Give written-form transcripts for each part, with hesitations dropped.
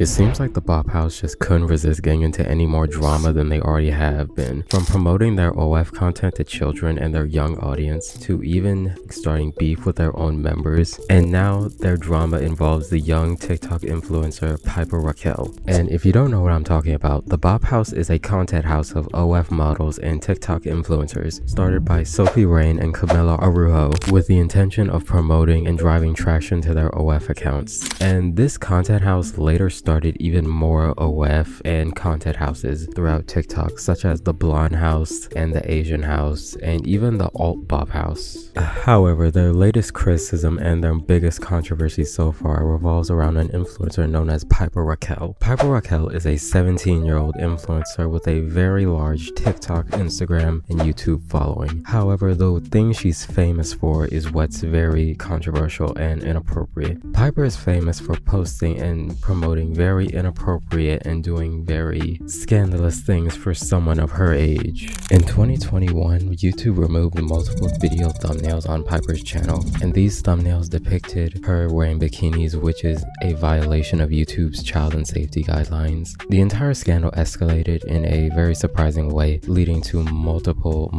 It seems like the Bop House just couldn't resist getting into any more drama than they already have been. From promoting their OF content to children and their young audience, to even starting beef with their own members. And now their drama involves the young TikTok influencer Piper Rochelle. And if you don't know what I'm talking about, the Bop House is a content house of OF models and TikTok influencers started by Sophie Rain and Camila Araujo with the intention of promoting and driving traction to their OF accounts. And this content house later started even more OF and content houses throughout TikTok, such as the Blonde House and the Asian House and even the Alt Bop House. However, their latest criticism and their biggest controversy so far revolves around an influencer known as Piper Rochelle. Piper Rochelle is a 17-year-old influencer with a very large TikTok, Instagram, and YouTube following. However, the thing she's famous for is what's very controversial and inappropriate. Piper is famous for posting and promoting very inappropriate and doing very scandalous things for someone of her age. In 2021, YouTube removed multiple video thumbnails on Piper's channel, and these thumbnails depicted her wearing bikinis, which is a violation of YouTube's child and safety guidelines. The entire scandal escalated in a very surprising way, leading to multiple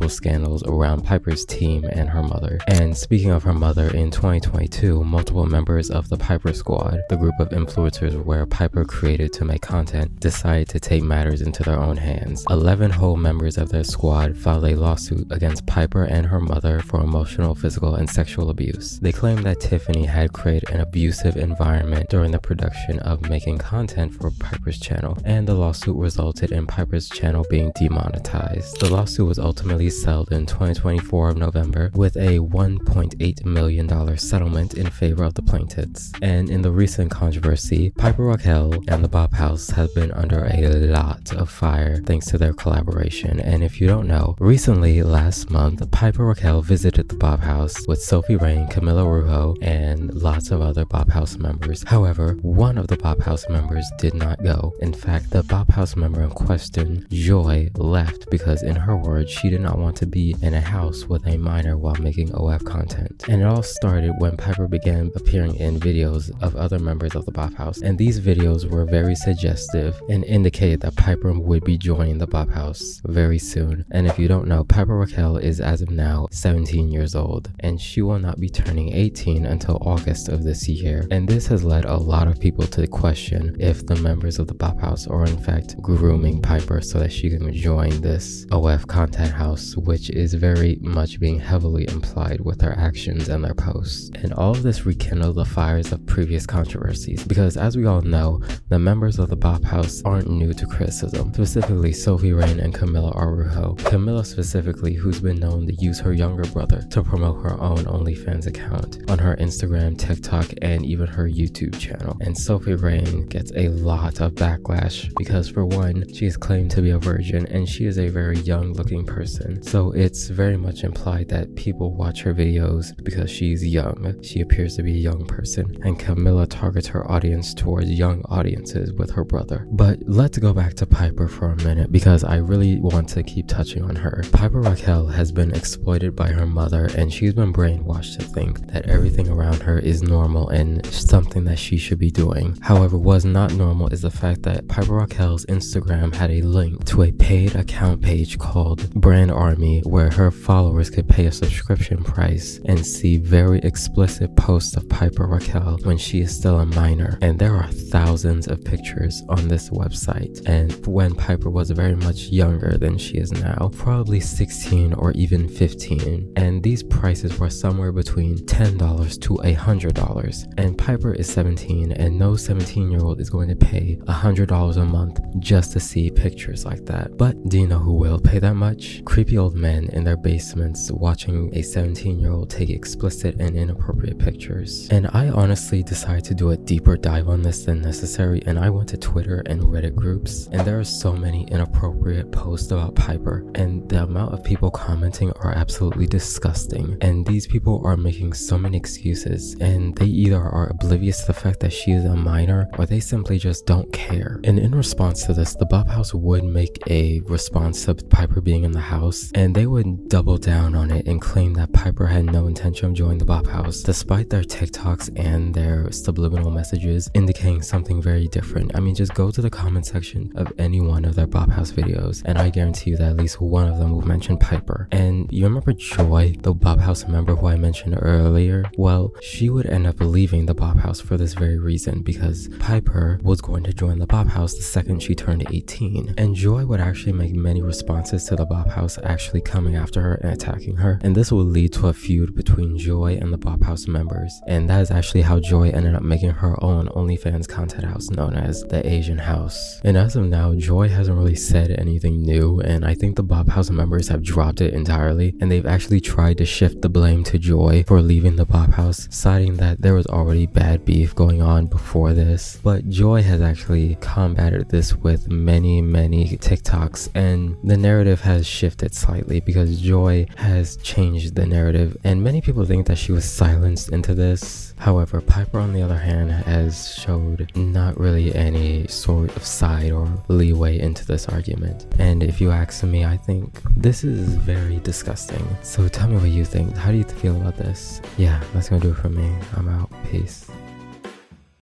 scandals around Piper's team and her mother. And speaking of her mother, in 2022, multiple members of the Piper Squad, the group of influencers where Piper created to make content, decided to take matters into their own hands. 11 whole members of their squad filed a lawsuit against Piper and her mother for emotional, physical, and sexual abuse. They claimed that Tiffany had created an abusive environment during the production of making content for Piper's channel, and the lawsuit resulted in Piper's channel being demonetized. The lawsuit was ultimately settled in 2024 of November with a $1.8 million settlement in favor of the plaintiffs. And in the recent controversy, Piper Rochelle and the Bop House have been under a lot of fire thanks to their collaboration. And if you don't know, recently last month, Piper Rochelle visited the Bop House with Sophie Rain, Camila Araujo, and lots of other Bop House members. However, one of the Bop House members did not go. In fact, the Bop House member in question, Joy, left because in her words, she did not want to be in a house with a minor while making OF content. And it all started when Piper began appearing in videos of other members of the Bop House, and these videos were very suggestive and indicated that Piper would be joining the Bop House very soon. And if you don't know, Piper Rochelle is as of now 17 years old, and she will not be turning 18 until August of this year. And this has led a lot of people to question if the members of the Bop House are in fact grooming Piper so that she can join this OF content house, which is very much being heavily implied with their actions and their posts. And all of this rekindled the fires of previous controversies, because as we all know, the members of the Bop House aren't new to criticism, specifically Sophie Rain and Camila Araujo. Camila specifically, who's been known to use her younger brother to promote her own OnlyFans account on her Instagram, TikTok, and even her YouTube channel. And Sophie Rain gets a lot of backlash because, for one, she is claimed to be a virgin and she is a very young looking person. So it's very much implied that people watch her videos because she's young. She appears to be a young person, and Camila targets her audience towards young audiences with her brother. But let's go back to Piper for a minute because I really want to keep touching on her. Piper Rochelle has been exploited by her mother, and she's been brainwashed to think that everything around her is normal and something that she should be doing. However, what's not normal is the fact that Piper Rochelle's Instagram had a link to a paid account page called Brand Army, where her followers could pay a subscription price and see very explicit posts of Piper Rochelle when she is still a minor. And there are thousands of pictures on this website, and when Piper was very much younger than she is now, probably 16 or even 15, and these prices were somewhere between $10 to $100. And Piper is 17, and no 17-year-old is going to pay $100 a month just to see pictures like that. But do you know who will pay that much? Creepy old men in their basements watching a 17-year-old take explicit and inappropriate pictures. And I honestly decided to do a deeper dive on this than necessary, and I went to Twitter and Reddit groups, and there are so many inappropriate posts about Piper, and the amount of people commenting are absolutely disgusting. And these people are making so many excuses, and they either are oblivious to the fact that she is a minor, or they simply just don't care. And in response to this, the Bop House would make a response to Piper being in the house, and they would double down on it and claim that Piper had no intention of joining the Bop House, despite their TikToks and their subliminal messages indicating doing something very different. I mean, just go to the comment section of any one of their Bop House videos, and I guarantee you that at least one of them will mention Piper. And you remember Joy, the Bop House member who I mentioned earlier? Well, she would end up leaving the Bop House for this very reason, because Piper was going to join the Bop House the second she turned 18. And Joy would actually make many responses to the Bop House actually coming after her and attacking her. And this would lead to a feud between Joy and the Bop House members. And that is actually how Joy ended up making her own OnlyFans content house known as the Asian House. And as of now, Joy hasn't really said anything new, and I think the Bop House members have dropped it entirely, and they've actually tried to shift the blame to Joy for leaving the Bop House, citing that there was already bad beef going on before this. But Joy has actually combated this with many TikToks, and the narrative has shifted slightly because Joy has changed the narrative, and many people think that she was silenced into this. However, Piper on the other hand has showed not really any sort of side or leeway into this argument. And if you ask me, I think this is very disgusting. So tell me what you think. How do you feel about this? Yeah, that's gonna do it for me. I'm out. Peace.